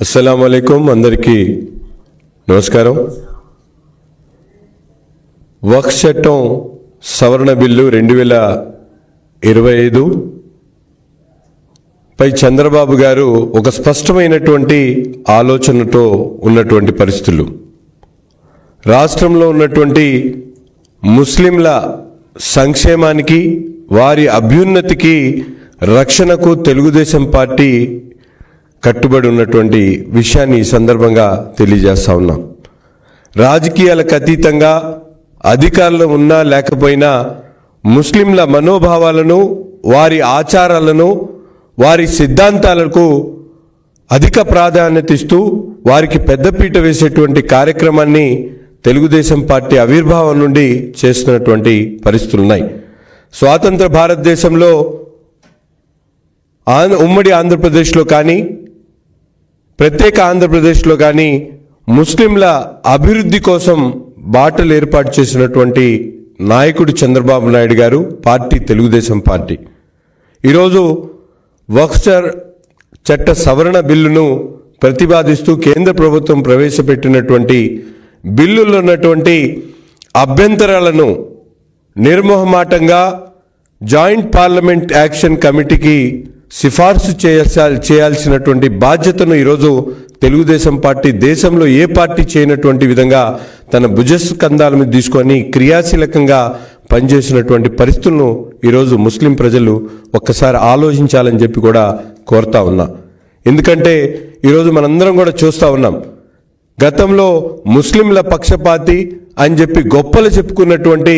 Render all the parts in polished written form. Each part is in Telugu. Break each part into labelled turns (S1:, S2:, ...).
S1: అస్సలాము అలైకుం అందరికీ నమస్కారం. వక్ఫ్ చట్టం సవరణ బిల్లు 2025 పై చంద్రబాబు గారు ఒక స్పష్టమైనటువంటి ఆలోచనతో ఉన్నటువంటి పరిస్థితులు, రాష్ట్రంలో ఉన్నటువంటి ముస్లింల సంక్షేమానికి వారి అభ్యున్నతికి రక్షణకు తెలుగుదేశం పార్టీ కట్టుబడి ఉన్నటువంటి విషయాన్ని ఈ సందర్భంగా తెలియజేస్తా ఉన్నాం. రాజకీయాలకు అతీతంగా అధికారంలో ఉన్నా లేకపోయినా ముస్లింల మనోభావాలను, వారి ఆచారాలను, వారి సిద్ధాంతాలకు అధిక ప్రాధాన్యత ఇస్తూ వారికి పెద్దపీట వేసేటువంటి కార్యక్రమాన్ని తెలుగుదేశం పార్టీ ఆవిర్భావం నుండి చేస్తున్నటువంటి పరిస్థితులు ఉన్నాయి. స్వాతంత్ర భారతదేశంలో ఉమ్మడి ఆంధ్రప్రదేశ్లో కానీ ప్రత్యేక ఆంధ్రప్రదేశ్లో కానీ ముస్లింల అభివృద్ధి కోసం బాటలు ఏర్పాటు చేసినటువంటి నాయకుడు చంద్రబాబు నాయుడు గారు, పార్టీ తెలుగుదేశం పార్టీ. ఈరోజు వక్ఫ్ చట్ట సవరణ బిల్లును ప్రతిపాదిస్తూ కేంద్ర ప్రభుత్వం ప్రవేశపెట్టినటువంటి బిల్లులో ఉన్నటువంటి అభ్యంతరాలను నిర్మోహమాటంగా జాయింట్ పార్లమెంట్ యాక్షన్ కమిటీకి సిఫార్సు చేయాల్సినటువంటి బాధ్యతను ఈరోజు తెలుగుదేశం పార్టీ దేశంలో ఏ పార్టీ చేయనటువంటి విధంగా తన భుజస్కంధాల మీద తీసుకొని క్రియాశీలకంగా పనిచేసినటువంటి పరిస్థితులను ఈరోజు ముస్లిం ప్రజలు ఒక్కసారి ఆలోచించాలని చెప్పి కూడా కోరుతా ఉన్నా. ఎందుకంటే ఈరోజు మనందరం కూడా చూస్తూ ఉన్నాం, గతంలో ముస్లింల పక్షపాతి అని చెప్పి గొప్పలు చెప్పుకున్నటువంటి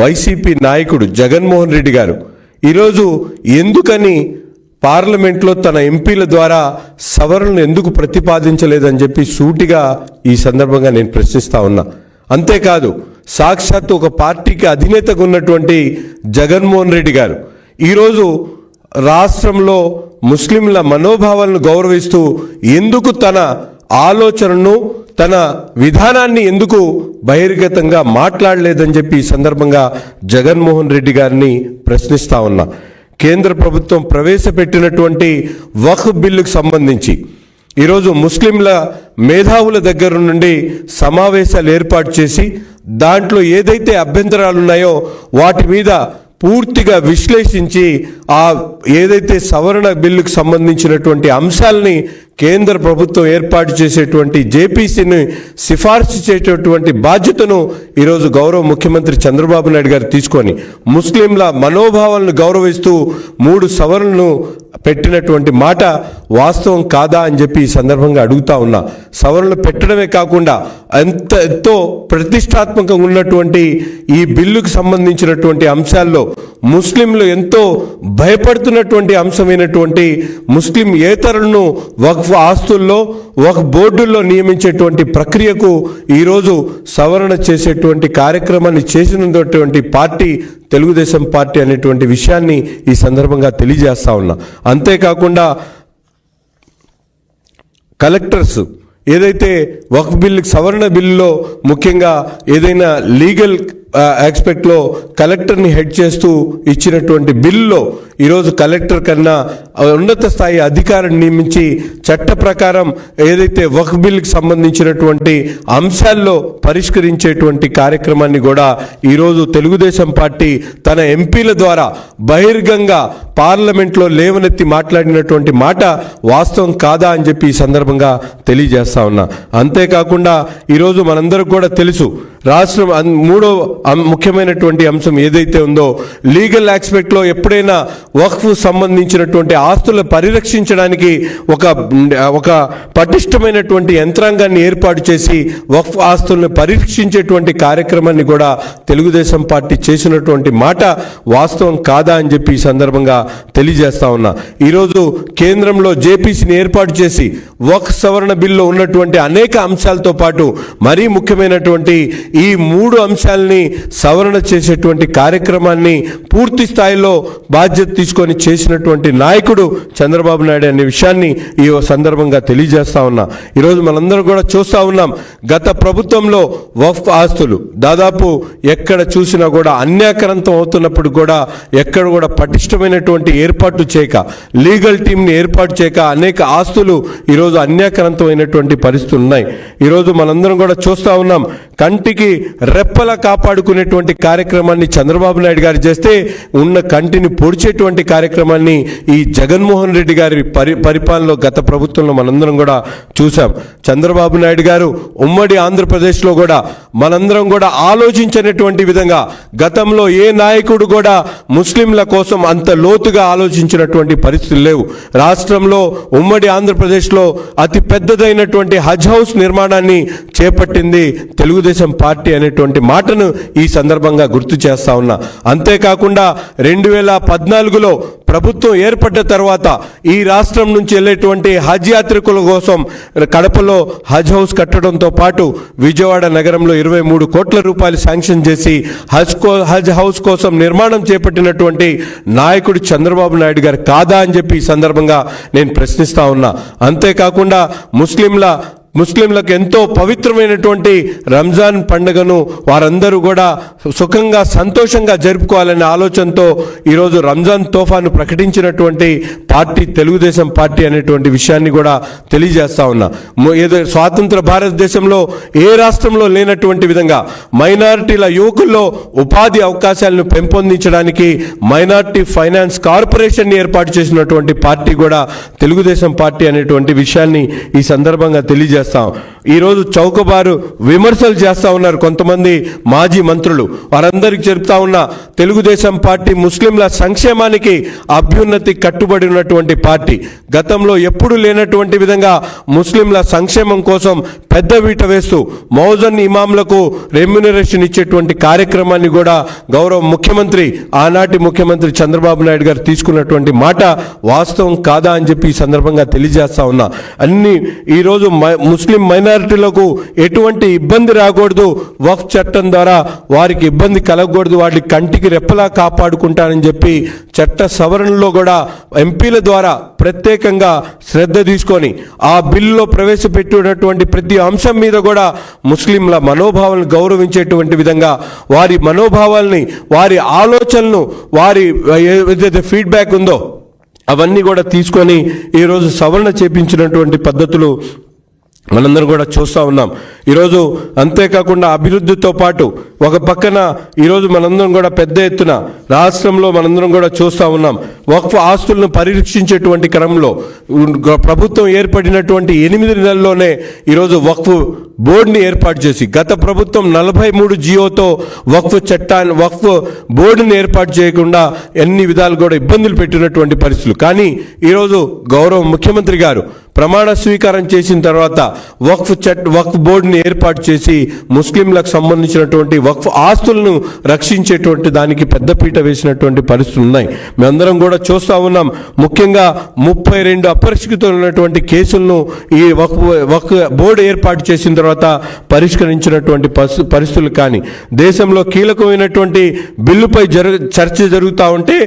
S1: వైసీపీ నాయకుడు జగన్మోహన్ రెడ్డి గారు ఈరోజు ఎందుకని పార్లమెంట్లో తన ఎంపీల ద్వారా సవరణను ఎందుకు ప్రతిపాదించలేదని చెప్పి సూటిగా ఈ సందర్భంగా నేను ప్రశ్నిస్తా ఉన్నా. అంతేకాదు, సాక్షాత్తు ఒక పార్టీకి అధినేతగా ఉన్నటువంటి జగన్మోహన్ రెడ్డి గారు ఈరోజు రాష్ట్రంలో ముస్లింల మనోభావాలను గౌరవిస్తూ ఎందుకు తన ఆలోచనను, తన విధానాన్ని ఎందుకు బహిర్గతంగా మాట్లాడలేదని చెప్పి ఈ సందర్భంగా జగన్మోహన్ రెడ్డి గారిని ప్రశ్నిస్తా ఉన్నా. కేంద్ర ప్రభుత్వం ప్రవేశపెట్టినటువంటి వక్ఫ్ బిల్లుకు సంబంధించి ఈరోజు ముస్లింల మేధావుల దగ్గర నుండి సమావేశాలు ఏర్పాటు చేసి దాంట్లో ఏదైతే అభ్యంతరాలు ఉన్నాయో వాటి మీద పూర్తిగా విశ్లేషించి ఆ ఏదైతే సవరణ బిల్లుకు సంబంధించినటువంటి అంశాలని కేంద్ర ప్రభుత్వం ఏర్పాటు చేసేటువంటి జేపీసీని సిఫార్సు చేసేటువంటి బాధ్యతను ఈరోజు గౌరవ ముఖ్యమంత్రి చంద్రబాబు నాయుడు గారు తీసుకొని ముస్లింల మనోభావాలను గౌరవిస్తూ 3 సవరణలను పెట్టినటువంటి మాట వాస్తవం కాదా అని చెప్పి ఈ సందర్భంగా అడుగుతా ఉన్నా. సవరణలు పెట్టడమే కాకుండా ఎంతో ప్రతిష్టాత్మకంగా ఉన్నటువంటి ఈ బిల్లుకు సంబంధించినటువంటి అంశాల్లో ముస్లింలు ఎంతో భయపడుతున్నటువంటి అంశమైనటువంటి ముస్లిం ఏతరులను వక్ఫ్ ఆస్తుల్లో వక్ఫ్ బోర్డుల్లో నియమించేటువంటి ప్రక్రియకు ఈరోజు సవరణ చేసేటువంటి కార్యక్రమాన్ని చేసినటువంటి పార్టీ తెలుగుదేశం పార్టీ అనేటువంటి విషయాన్ని ఈ సందర్భంగా తెలియజేస్తా ఉన్నా. అంతేకాకుండా కలెక్టర్స్ ఏదైతే వక్ఫ్ బిల్లుకి సవరణ బిల్లులో ముఖ్యంగా ఏదైనా లీగల్ ఆస్పెక్ట్లో కలెక్టర్ని హెడ్ చేస్తూ ఇచ్చినటువంటి బిల్లులో ఈరోజు కలెక్టర్ కన్నా ఉన్నత స్థాయి అధికారిని నియమించి చట్ట ప్రకారం ఏదైతే వక్ఫ్ బిల్లుకి సంబంధించినటువంటి అంశాల్లో పరిష్కరించేటువంటి కార్యక్రమాన్ని కూడా ఈరోజు తెలుగుదేశం పార్టీ తన ఎంపీల ద్వారా బహిర్గంగా పార్లమెంట్లో లేవనెత్తి మాట్లాడినటువంటి మాట వాస్తవం కాదా అని చెప్పి ఈ సందర్భంగా తెలియజేస్తా ఉన్నా. అంతేకాకుండా ఈరోజు మనందరికి కూడా తెలుసు, రాష్ట్రం మూడో ముఖ్యమైనటువంటి అంశం ఏదైతే ఉందో లీగల్ ఆస్పెక్ట్లో ఎప్పుడైనా వక్ఫ్ సంబంధించినటువంటి ఆస్తులను పరిరక్షించడానికి ఒక పటిష్టమైనటువంటి యంత్రాంగాన్ని ఏర్పాటు చేసి వక్ఫ్ ఆస్తులను పరీక్షించేటువంటి కార్యక్రమాన్ని కూడా తెలుగుదేశం పార్టీ చేసినటువంటి మాట వాస్తవం కాదా అని చెప్పి ఈ సందర్భంగా తెలియజేస్తా ఉన్నా. ఈరోజు కేంద్రంలో జేపీసీని ఏర్పాటు చేసి వక్ఫ్ సవరణ బిల్లులో ఉన్నటువంటి అనేక అంశాలతో పాటు మరీ ముఖ్యమైనటువంటి ఈ 3 అంశాలని సవరణ చేసేటువంటి కార్యక్రమాన్ని పూర్తి స్థాయిలో బాధ్యత తీసుకొని చేసినటువంటి నాయకుడు చంద్రబాబు నాయుడు అనే విషయాన్ని ఈ సందర్భంగా తెలియజేస్తా ఉన్నా. ఈరోజు మనందరం కూడా చూస్తూ ఉన్నాం, గత ప్రభుత్వంలో వక్ఫ్ ఆస్తులు దాదాపు ఎక్కడ చూసినా కూడా అన్యాక్రాంతం అవుతున్నప్పుడు కూడా ఎక్కడ కూడా పటిష్టమైనటువంటి ఏర్పాట్లు చేయక, లీగల్ టీంని ఏర్పాటు చేయక అనేక ఆస్తులు ఈరోజు అన్యాక్రాంతమైనటువంటి పరిస్థితులు ఉన్నాయి. ఈరోజు మనందరం కూడా చూస్తూ ఉన్నాం, కంటికి రెప్పలా కాపాడుకునేటువంటి కార్యక్రమాన్ని చంద్రబాబు నాయుడు గారు చేస్తే ఉన్న కంటిని పొడిచేటువంటి కార్యక్రమాన్ని ఈ జగన్మోహన్ రెడ్డి గారి పరిపాలనలో గత ప్రభుత్వంలో మనందరం కూడా చూసాం. చంద్రబాబు నాయుడు గారు ఉమ్మడి ఆంధ్రప్రదేశ్లో కూడా మనందరం కూడా ఆలోచించినటువంటి విధంగా గతంలో ఏ నాయకుడు కూడా ముస్లింల కోసం అంత లోతుగా ఆలోచించినటువంటి పరిస్థితులు లేవు. రాష్ట్రంలో ఉమ్మడి ఆంధ్రప్రదేశ్లో అతి పెద్దదైనటువంటి హజ్ హౌస్ నిర్మాణాన్ని చేపట్టింది తెలుగుదేశం పార్టీ అనేటువంటి మాటను ఈ సందర్భంగా గుర్తు చేస్తా ఉన్నా. అంతేకాకుండా 2014లో ప్రభుత్వం ఏర్పడ్డ తర్వాత ఈ రాష్ట్రం నుంచి వెళ్ళేటువంటి హజ్ యాత్రికుల కోసం కడపలో హజ్ హౌస్ కట్టడంతో పాటు విజయవాడ నగరంలో 23 కోట్ల రూపాయలు శాంక్షన్ చేసి హజ్ హౌస్ కోసం నిర్మాణం చేపట్టినటువంటి నాయకుడు చంద్రబాబు నాయుడు గారు కాదా అని చెప్పి ఈ సందర్భంగా నేను ప్రశ్నిస్తా ఉన్నా. అంతేకాకుండా ముస్లింలకు ఎంతో పవిత్రమైనటువంటి రంజాన్ పండుగను వారందరూ కూడా సుఖంగా సంతోషంగా జరుపుకోవాలనే ఆలోచనతో ఈరోజు రంజాన్ తోఫాను ప్రకటించినటువంటి పార్టీ తెలుగుదేశం పార్టీ అనేటువంటి విషయాన్ని కూడా తెలియజేస్తా ఉన్నా. ఏదో స్వాతంత్ర భారతదేశంలో ఏ రాష్ట్రంలో లేనటువంటి విధంగా మైనారిటీల యువకుల్లో ఉపాధి అవకాశాలను పెంపొందించడానికి మైనారిటీ ఫైనాన్స్ కార్పొరేషన్ ఏర్పాటు చేసినటువంటి పార్టీ కూడా తెలుగుదేశం పార్టీ అనేటువంటి విషయాన్ని ఈ సందర్భంగా తెలియజేస్తాం. ఈరోజు చౌకబారు విమర్శలు చేస్తా ఉన్నారు కొంతమంది మాజీ మంత్రులు. వారందరికీ చెప్తా ఉన్నా, తెలుగుదేశం పార్టీ ముస్లింల సంక్షేమానికి అభ్యున్నతి కట్టుబడి ఉన్నటువంటి పార్టీ. గతంలో ఎప్పుడు లేనటువంటి విధంగా ముస్లింల సంక్షేమం కోసం పెద్ద వీట వేస్తూ మౌజన్ ఇమాంలకు రెమ్యునరేషన్ ఇచ్చేటువంటి కార్యక్రమాన్ని కూడా గౌరవ ముఖ్యమంత్రి, ఆనాటి ముఖ్యమంత్రి చంద్రబాబు నాయుడు గారు తీసుకున్నటువంటి మాట వాస్తవం కాదా అని చెప్పి ఈ సందర్భంగా తెలియజేస్తా ఉన్నా. అన్ని ఈరోజు ముస్లిం మైనారిటీలకు ఎటువంటి ఇబ్బంది రాకూడదు, వక్ఫ్ చట్టం ద్వారా వారికి ఇబ్బంది కలగకూడదు, వాటి కంటికి రెప్పలా కాపాడుకుంటానని చెప్పి చట్ట సవరణలో కూడా ఎంపీల ద్వారా ప్రత్యేకంగా శ్రద్ధ తీసుకొని ఆ బిల్లులో ప్రవేశపెట్టినటువంటి ప్రతి అంశం మీద కూడా ముస్లింల మనోభావాలను గౌరవించేటువంటి విధంగా వారి మనోభావాల్ని, వారి ఆలోచనలను, వారి ఏదైతే ఫీడ్బ్యాక్ ఉందో అవన్నీ కూడా తీసుకొని ఈరోజు సవరణ చేపించినటువంటి పద్ధతులు మనందరం కూడా చూస్తూ ఉన్నాం. ఈరోజు అంతేకాకుండా అభివృద్ధితో పాటు ఒక పక్కన ఈరోజు మనందరం కూడా పెద్ద ఎత్తున రాష్ట్రంలో మనందరం కూడా చూస్తూ ఉన్నాం, వక్ఫ్ ఆస్తులను పరిరక్షించేటువంటి క్రమంలో ప్రభుత్వం ఏర్పడినటువంటి 8 నెలల్లోనే ఈరోజు వక్ఫ్ బోర్డుని ఏర్పాటు చేసి, గత ప్రభుత్వం 43 జియోతో వక్ఫ్ బోర్డుని ఏర్పాటు చేయకుండా ఎన్ని విధాలు కూడా ఇబ్బందులు పెట్టినటువంటి పరిస్థితులు. కానీ ఈరోజు గౌరవ ముఖ్యమంత్రి గారు ప్రమాణ స్వీకారం చేసిన తర్వాత వక్ఫ్ బోర్డుని ఏర్పాటు చేసి ముస్లింలకు సంబంధించినటువంటి వక్ఫ్ ఆస్తులను రక్షించేటువంటి దానికి పెద్దపీట వేసినటువంటి పరిస్థితులు ఉన్నాయి. మేమందరం కూడా చూస్తూ ఉన్నాం. ముఖ్యంగా 32 అపరిష్కృతమైనటువంటి కేసులను ఈ వక్ఫ్ బోర్డు ఏర్పాటు చేసిన తర్వాత పరిష్కరించినటువంటి పరిస్థితులు. కానీ దేశంలో కీలకమైనటువంటి బిల్లుపై చర్చ జరుగుతూ ఉంటే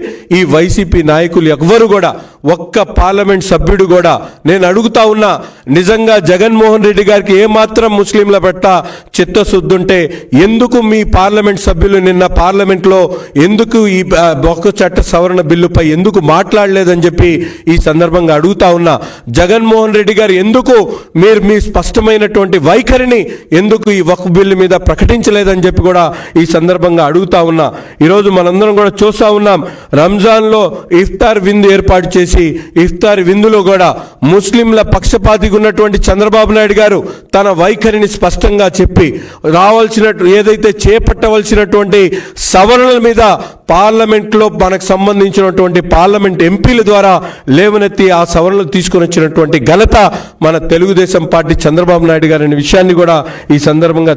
S1: ఈ వైసీపీ నాయకులు ఎవ్వరు కూడా, ఒక్క పార్లమెంట్ సభ్యుడు కూడా, నేను అడుగుతా ఉన్నా, నిజంగా జగన్మోహన్ రెడ్డి గారికి ఏమాత్రం ముస్లింల పట్ల చిత్తశుద్ధి ఉంటే ఎందుకు మీ పార్లమెంట్ సభ్యులు నిన్న పార్లమెంట్లో ఎందుకు ఈ వక్ఫ్ చట్ట సవరణ బిల్లుపై ఎందుకు మాట్లాడలేదని చెప్పి ఈ సందర్భంగా అడుగుతా ఉన్నా. జగన్మోహన్ రెడ్డి గారు ఎందుకు మీరు మీ స్పష్టమైనటువంటి వైఖరిని ఎందుకు ఈ వక్ఫ్ బిల్లు మీద ప్రకటించలేదని చెప్పి కూడా ఈ సందర్భంగా అడుగుతా ఉన్నా. ఈరోజు మనందరం కూడా చూస్తూ ఉన్నాం, రంజాన్లో ఇఫ్తార్ విందు ఏర్పాటు చేసి ఇఫ్తార్ విందులో కూడా ముస్లింల పక్షపాతిగా ఉన్నటువంటి చంద్రబాబు నాయుడు గారు తన వైఖరిని స్పష్టంగా చెప్పి ఏదైతే చేపట్టవలసినటువంటి సవరణల మీద పార్లమెంట్లో మనకు సంబంధించినటువంటి పార్లమెంట్ ఎంపీల ద్వారా లేవనెత్తి ఆ సవరణలు తీసుకొని వచ్చినటువంటి ఘనత మన తెలుగుదేశం పార్టీ చంద్రబాబు నాయుడు గారు అనే విషయాన్ని కూడా ఈ సందర్భంగా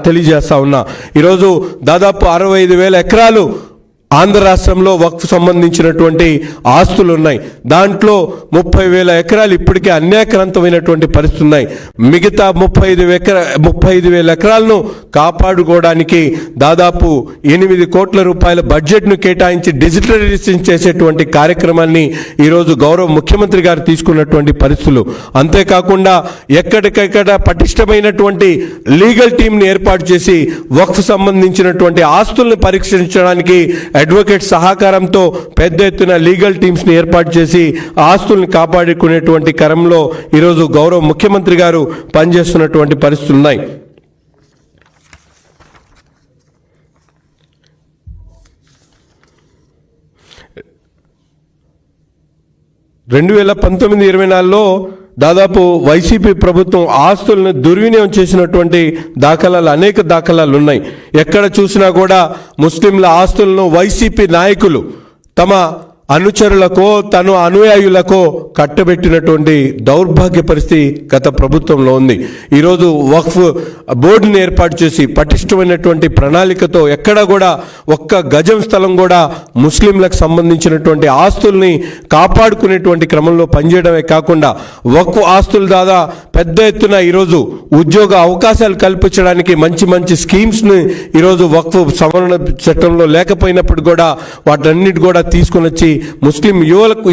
S1: తెలియజేస్తా ఉన్నా. ఈరోజు దాదాపు 65,000 ఎకరాలు ఆంధ్ర రాష్ట్రంలో వక్ఫ్ సంబంధించినటువంటి ఆస్తులు ఉన్నాయి. దాంట్లో 30,000 ఎకరాలు ఇప్పటికే అన్యాక్రాంతమైనటువంటి పరిస్థితులు ఉన్నాయి. మిగతా 35,000 ఎకరాలను కాపాడుకోవడానికి దాదాపు 8 కోట్ల రూపాయల బడ్జెట్ను కేటాయించి డిజిటలైజేషన్ చేసేటువంటి కార్యక్రమాన్ని ఈరోజు గౌరవ ముఖ్యమంత్రి గారు తీసుకున్నటువంటి పరిస్థితులు. అంతేకాకుండా ఎక్కడికెక్కడ పటిష్టమైనటువంటి లీగల్ టీంని ఏర్పాటు చేసి వక్ఫ్ సంబంధించినటువంటి ఆస్తుల్ని పరీక్షించడానికి అడ్వకేట్ సహకారంతో పెద్ద ఎత్తున లీగల్ టీమ్స్ని ఏర్పాటు చేసి ఆస్తుల్ని కాపాడుకునేటువంటి క్రమంలో ఈరోజు గౌరవ ముఖ్యమంత్రి గారు పనిచేస్తున్నటువంటి పరిస్థితులు ఉన్నాయి. 2019-24లో దాదాపు వైసీపీ ప్రభుత్వం ఆస్తులను దుర్వినియోగం చేసినటువంటి అనేక దాఖలాలు ఉన్నాయి. ఎక్కడ చూసినా కూడా ముస్లింల ఆస్తులను వైసీపీ నాయకులు తమ అనుచరులకో తన అనుయాయులకో కట్టబెట్టినటువంటి దౌర్భాగ్య పరిస్థితి గత ప్రభుత్వంలో ఉంది. ఈరోజు వక్ఫ్ బోర్డుని ఏర్పాటు చేసి పటిష్టమైనటువంటి ప్రణాళికతో ఎక్కడ కూడా ఒక్క గజం స్థలం కూడా ముస్లింలకు సంబంధించినటువంటి ఆస్తుల్ని కాపాడుకునేటువంటి క్రమంలో పనిచేయడమే కాకుండా వక్ఫ్ ఆస్తుల ద్వారా పెద్ద ఎత్తున ఈరోజు ఉద్యోగ అవకాశాలు కల్పించడానికి మంచి మంచి స్కీమ్స్ని ఈరోజు వక్ఫ్ సవరణ చట్టంలో లేకపోయినప్పుడు కూడా వాటన్నిటి కూడా తీసుకుని వచ్చి ముస్లిం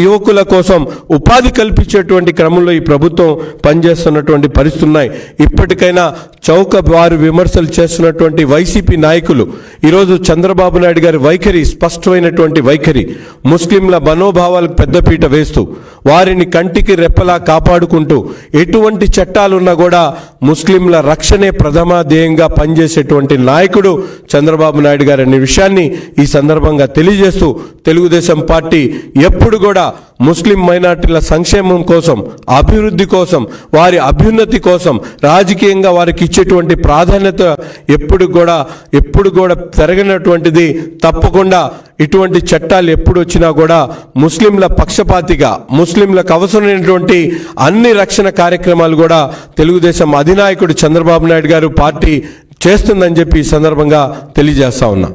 S1: యువకుల కోసం ఉపాధి కల్పించేటువంటి క్రమంలో ఈ ప్రభుత్వం పనిచేస్తున్నటువంటి పరిస్థితులు ఉన్నాయి. ఇప్పటికైనా చౌక వారు విమర్శలు చేస్తున్నటువంటి వైసీపీ నాయకులు ఈరోజు చంద్రబాబు నాయుడు గారి వైఖరి స్పష్టమైనటువంటి వైఖరి, ముస్లింల మనోభావాలకు పెద్దపీట వేస్తూ వారిని కంటికి రెప్పలా కాపాడుకుంటూ ఎటువంటి చట్టాలున్నా కూడా ముస్లింల రక్షణే ప్రథమ ధ్యేయంగా పనిచేసేటువంటి నాయకుడు చంద్రబాబు నాయుడు గారు అనే విషయాన్ని ఈ సందర్భంగా తెలియజేస్తూ తెలుగుదేశం పార్టీ ఎప్పుడు కూడా ముస్లిం మైనార్టీల సంక్షేమం కోసం, అభివృద్ధి కోసం, వారి అభ్యున్నతి కోసం రాజకీయంగా వారికి ఇచ్చేటువంటి ప్రాధాన్యత ఎప్పుడు కూడా పెరగనటువంటిది. తప్పకుండా ఇటువంటి చట్టాలు ఎప్పుడు వచ్చినా కూడా ముస్లింల పక్షపాతిగా ముస్లింలకు అవసరమైనటువంటి అన్ని రక్షణ కార్యక్రమాలు కూడా తెలుగుదేశం అధినాయకుడు చంద్రబాబు నాయుడు గారు పార్టీ చేస్తుందని చెప్పి ఈ సందర్భంగా తెలియజేస్తా ఉన్నా.